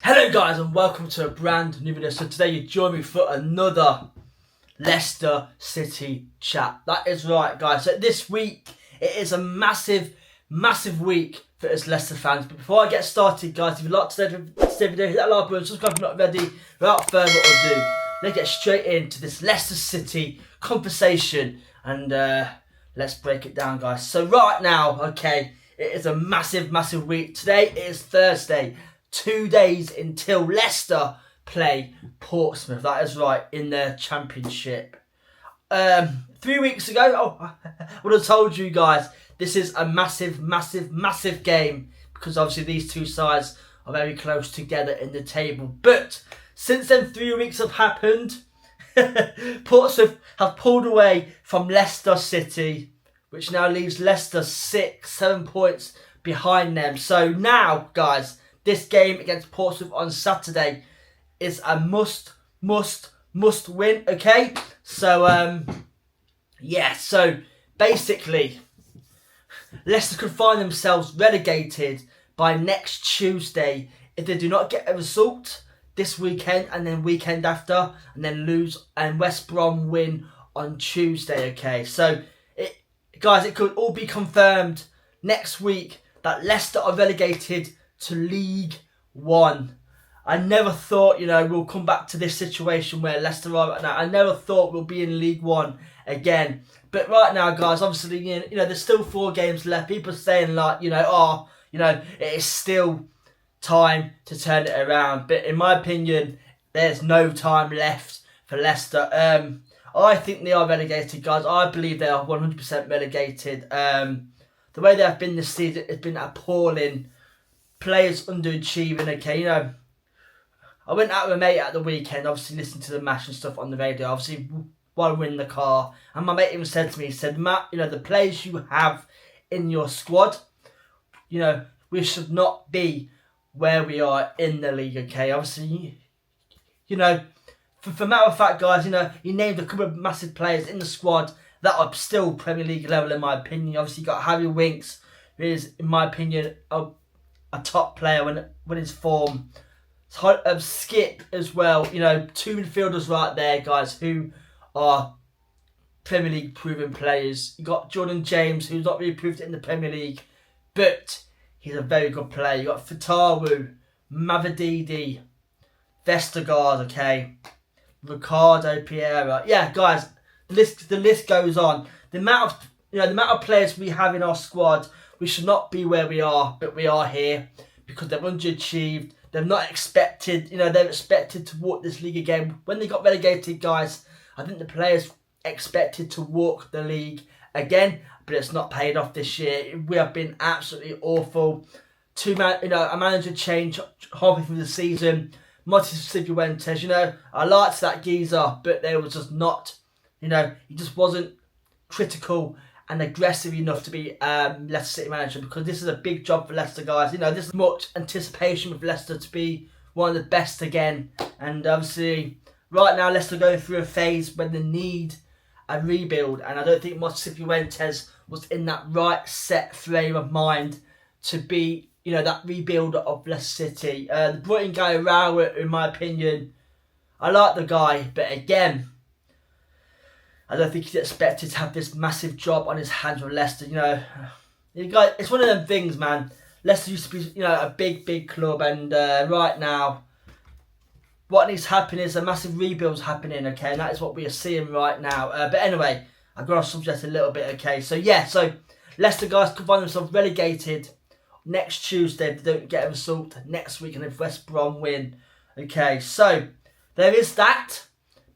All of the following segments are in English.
Hello guys and welcome to a brand new video. So today you join me for another Leicester City chat. That is right guys. So this week it is a massive week for us Leicester fans. But before I get started guys, if you'd like today's video, hit that like button, subscribe if you're not ready. Without further ado, let's get straight into this Leicester City conversation and let's break it down guys. So right now, okay, it is a massive week. Today is Thursday. 2 days until Leicester play Portsmouth. That is right, in their championship. 3 weeks ago, I would have told you guys this is a massive game because obviously these two sides are very close together in the table. But since then 3 weeks have happened, Portsmouth have pulled away from Leicester City, which now leaves Leicester 7 points behind them. So now, guys, this game against Portsmouth on Saturday is a must win, okay? So, yeah, so basically, Leicester could find themselves relegated by next Tuesday if they do not get a result this weekend and then weekend after, and then lose and West Brom win on Tuesday, okay? So, guys, it could all be confirmed next week that Leicester are relegated to League One. I never thought, we'll come back to this situation where Leicester are right now. I never thought we'll be in League One again. But right now, guys, obviously, there's still 4 games left. People are saying like, it is still time to turn it around. But in my opinion, there's no time left for Leicester. I think they are relegated, guys. I believe they are 100% relegated. The way they have been this season has been appalling. Players underachieving, okay, I went out with a mate at the weekend, obviously listening to the match and stuff on the radio, obviously while we're in the car, and my mate even said to me, he said, Matt, the players you have in your squad, we should not be where we are in the league, okay, obviously, for matter of fact, guys, he named a couple of massive players in the squad that are still Premier League level in my opinion. Obviously you got Harry Winks, who is, in my opinion, a top player when his form. Skip as well, 2 midfielders right there, guys, who are Premier League proven players. You got Jordan James, who's not really proved it in the Premier League, but he's a very good player. You got Fatawu, Mavididi, Vestergaard, okay, Ricardo Pereira. Yeah, guys, the list goes on. The amount of players we have in our squad. We should not be where we are, but we are here because they've underachieved. They're not expected, they're expected to walk this league again. When they got relegated, guys, I think the players expected to walk the league again, but it's not paid off this year. We have been absolutely awful. A manager change halfway through the season. Martin Cifuentes, I liked that geezer, but there was just not, he just wasn't critical and aggressive enough to be Leicester City manager, because this is a big job for Leicester, guys. This is much anticipation with Leicester to be one of the best again. And obviously, right now, Leicester are going through a phase when they need a rebuild. And I don't think Martin Cifuentes was in that right set frame of mind to be, that rebuilder of Leicester City. The brought-in guy, Rowett, in my opinion, I like the guy, but again, I don't think he's expected to have this massive job on his hands with Leicester. It's one of them things, man. Leicester used to be, a big club, and right now, what needs to happen is a massive rebuild's happening, okay, and that is what we are seeing right now. But anyway, I got off subject a little bit, okay. So yeah, Leicester guys could find themselves relegated next Tuesday if they don't get a result next week, and if West Brom win, okay. So there is that.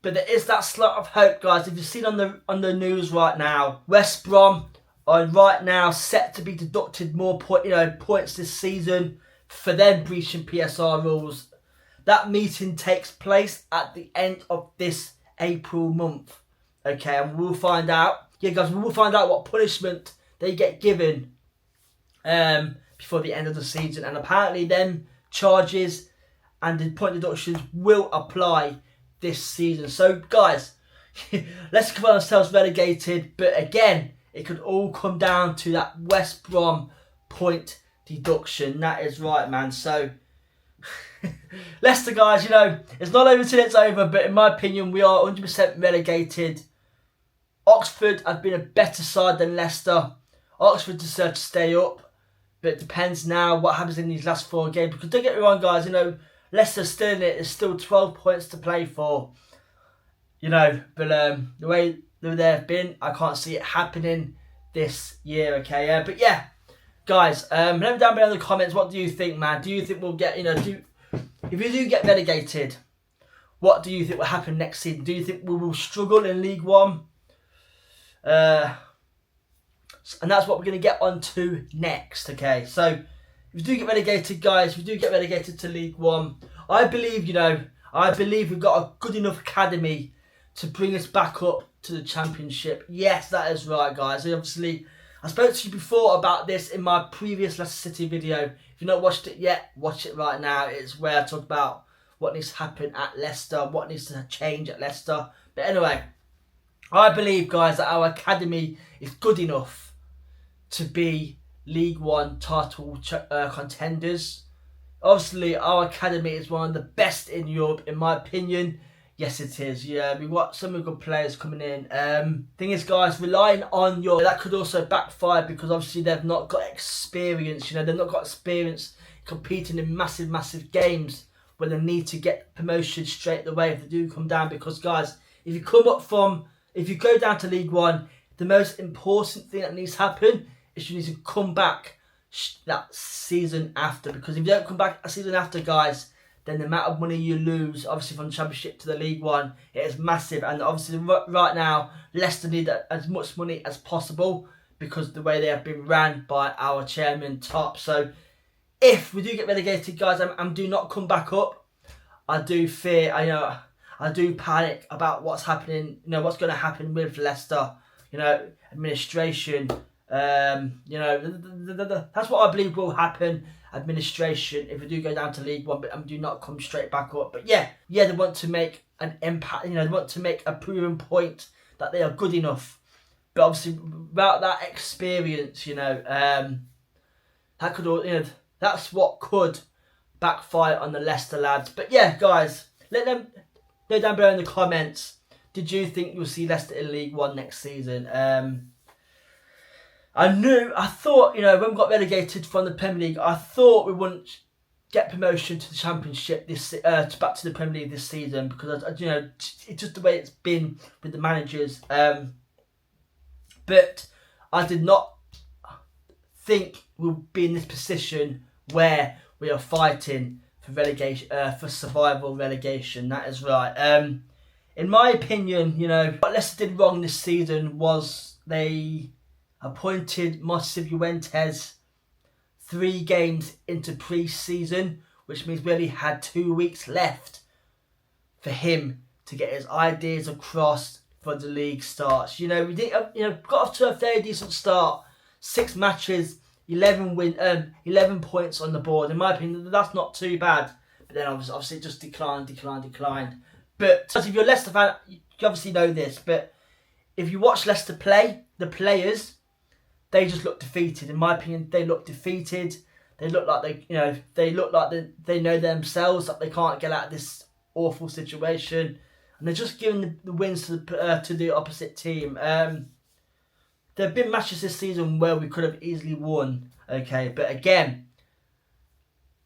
But there is that slot of hope, guys. If you've seen on the news right now, West Brom are right now set to be deducted more points this season for them breaching PSR rules. That meeting takes place at the end of this April month. Okay, and we'll find out. Yeah, guys, we will find out what punishment they get given before the end of the season. And apparently them charges and the point deductions will apply this season. So guys, let's keep ourselves relegated, but again, it could all come down to that West Brom point deduction. That is right, man. So Leicester, guys, it's not over till it's over, but in my opinion, we are 100% relegated. Oxford have been a better side than Leicester. Oxford deserve to stay up, but it depends now what happens in these last 4 games. Because don't get me wrong, guys, Leicester's still in it. There's still 12 points to play for. But the way they've been, I can't see it happening this year, okay? But yeah, guys, let me down below in the comments, what do you think, man? Do you think we'll get, if you do get relegated, what do you think will happen next season? Do you think we will struggle in League One? And that's what we're going to get on to next, okay? So, if you do get relegated, guys, if you do get relegated to League One, I believe, we've got a good enough academy to bring us back up to the Championship. Yes, that is right, guys. Obviously, I spoke to you before about this in my previous Leicester City video. If you've not watched it yet, watch it right now. It's where I talk about what needs to happen at Leicester, what needs to change at Leicester. But anyway, I believe, guys, that our academy is good enough to be League One title contenders. Obviously, our academy is one of the best in Europe, in my opinion. Yes, it is. Yeah, we've got some good players coming in. Thing is, guys, relying on that could also backfire because obviously they've not got experience. They've not got experience competing in massive, massive games where they need to get promotion straight away if they do come down. Because, guys, if you go down to League One, the most important thing that needs to happen is you need to come back that season after. Because if you don't come back a season after, guys, then the amount of money you lose, obviously from the Championship to the League One, it is massive. And obviously right now, Leicester need as much money as possible because of the way they have been ran by our chairman, Top. So if we do get relegated, guys, and do not come back up, I do fear, I do panic about what's happening, what's going to happen with Leicester, administration. That's what I believe will happen. Administration, if we do go down to League One, but do not come straight back up. But yeah, they want to make an impact. They want to make a proven point that they are good enough. But obviously, without that experience, that could all, that's what could backfire on the Leicester lads. But yeah, guys, let them know down below in the comments. Did you think you'll see Leicester in League One next season? I thought, when we got relegated from the Premier League, I thought we wouldn't get promotion to the Championship back to the Premier League this season because, it's just the way it's been with the managers. But I did not think we'll be in this position where we are fighting for relegation, for survival relegation. That is right. In my opinion, what Leicester did wrong this season was they appointed Marcin Fuentes 3 games into pre-season, which means we only had 2 weeks left for him to get his ideas across for the league starts. We did, got off to a very decent start. 6 matches, 11 points on the board. In my opinion, that's not too bad. But then obviously it just declined. But if you're a Leicester fan, you obviously know this. But if you watch Leicester play, the players, they just look defeated. In my opinion, they look defeated. They look like they know themselves that they can't get out of this awful situation, and they're just giving the wins to the opposite team. There have been matches this season where we could have easily won. Okay, but again,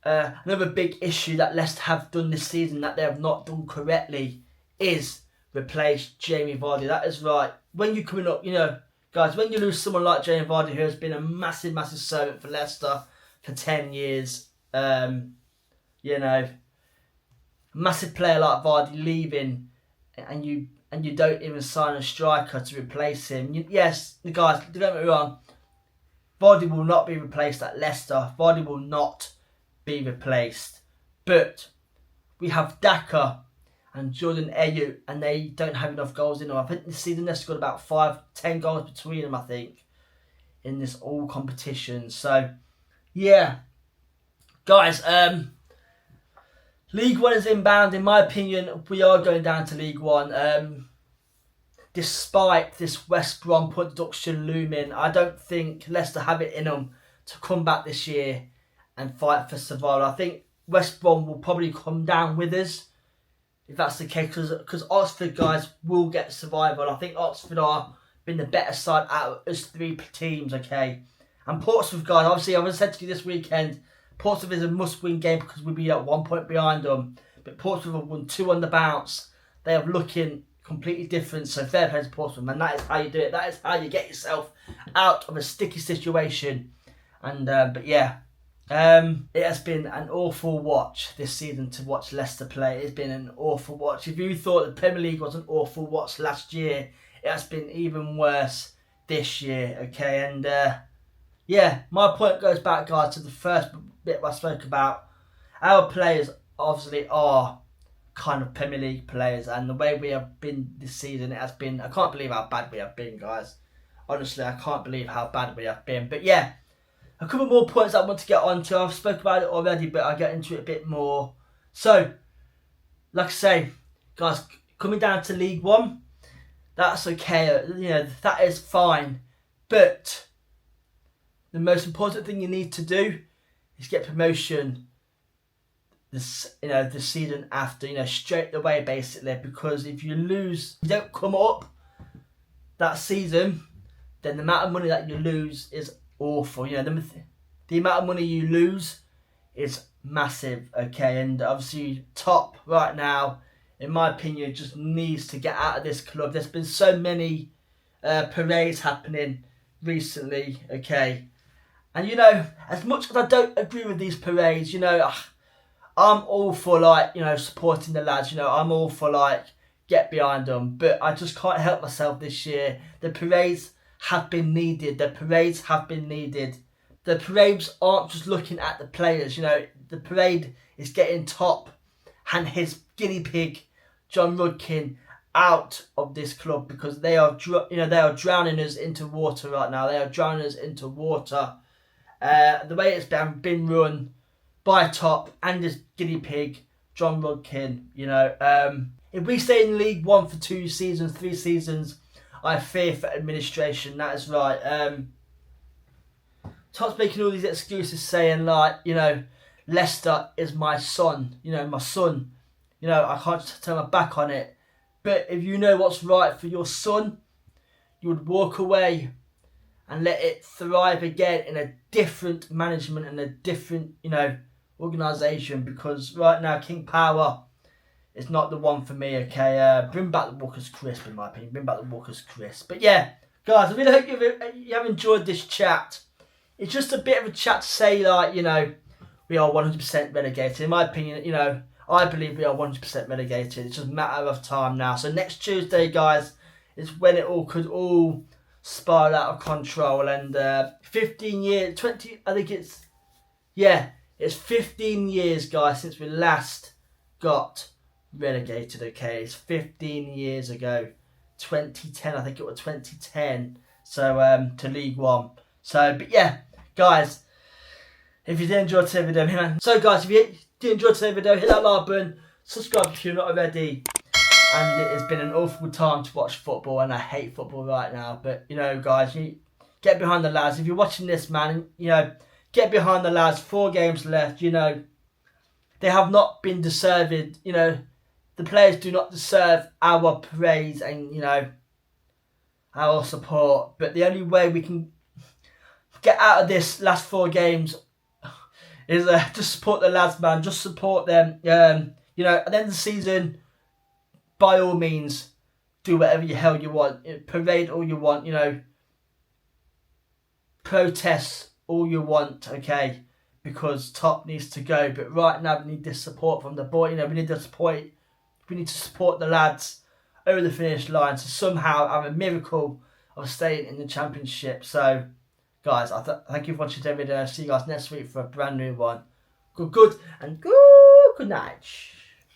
another big issue that Leicester have done this season that they have not done correctly is replace Jamie Vardy. That is right. When you're coming up, guys, when you lose someone like Jamie Vardy, who has been a massive, massive servant for Leicester for 10 years, massive player like Vardy leaving, and you don't even sign a striker to replace him. Yes, the guys, don't get me wrong, Vardy will not be replaced at Leicester. Vardy will not be replaced. But we have Daka and Jordan Ayew, and they don't have enough goals in them. I think this season they've scored about 5-10 goals between them, I think, in this all competition. So, yeah. Guys, League One is inbound. In my opinion, we are going down to League One. Despite this West Brom point deduction looming, I don't think Leicester have it in them to come back this year and fight for survival. I think West Brom will probably come down with us if that's the case, because Oxford guys will get survival. I think Oxford are been the better side out of us 3 teams, okay. And Portsmouth guys, obviously, I said to you this weekend, Portsmouth is a must-win game because we'll be at 1 point behind them. But Portsmouth have won 2 on the bounce. They are looking completely different. So fair play to Portsmouth, and that is how you do it. That is how you get yourself out of a sticky situation. And but yeah, it has been an awful watch this season to watch Leicester play. It's been an awful watch. If you thought the Premier League was an awful watch last year, it has been even worse this year. Okay, and yeah, my point goes back, guys, to the first bit I spoke about. Our players obviously are kind of Premier League players, and the way we have been this season, it has been, I can't believe how bad we have been, guys. Honestly, I can't believe how bad we have been. But yeah, a couple more points I want to get on to. I've spoken about it already, but I'll get into it a bit more. So, like I say, guys, coming down to League One, that's okay. You know, that is fine. But the most important thing you need to do is get promotion the season after, straight away, basically. Because if you lose, you don't come up that season, then the amount of money that you lose is awful. The amount of money you lose is massive, okay. And obviously, top right now, in my opinion, just needs to get out of this club. There's been so many parades happening recently, okay. And as much as I don't agree with these parades, I'm all for supporting the lads. I'm all for get behind them. But I just can't help myself this year. The parades have been needed. The parades aren't just looking at the players. The parade is getting Top and his guinea pig, John Rudkin, out of this club because they are drowning us into water right now. They are drowning us into water. The way it's been run by Top and his guinea pig, John Rudkin. If we stay in League One for 2 seasons, 3 seasons, I fear for administration. That is right. Top's making all these excuses, saying Leicester is my son. My son. I can't turn my back on it. But if you know what's right for your son, you would walk away and let it thrive again in a different management and a different, organisation. Because right now, King Power is not the one for me, okay? Bring back the Walker's Crisp, in my opinion. Bring back the Walker's Crisp. But yeah, guys, I really hope you have enjoyed this chat. It's just a bit of a chat to say, we are 100% relegated. In my opinion, I believe we are 100% relegated. It's just a matter of time now. So next Tuesday, guys, is when it could all spiral out of control. And 15 years, 20, I think it's 15 years, guys, since we last got relegated, okay? It's 15 years ago. 2010, I think it was 2010. So, to League One. So, but yeah, guys, if you did enjoy today's video, man. So, guys, if you did enjoy today's video, hit that like button, subscribe if you're not already. And it has been an awful time to watch football, and I hate football right now. But, guys, you get behind the lads. If you're watching this, man, get behind the lads. 4 games left, they have not been deserved. The players do not deserve our praise and, our support. But the only way we can get out of this last 4 games is just support the lads, man. Just support them. At the end of the season, by all means, do whatever the hell you want. Parade all you want, protest all you want, okay? Because Top needs to go. But right now, we need this support from the boy. We need to support the lads over the finish line to somehow have a miracle of staying in the Championship. So, guys, thank you for watching today's video. See you guys next week for a brand new one. Good night.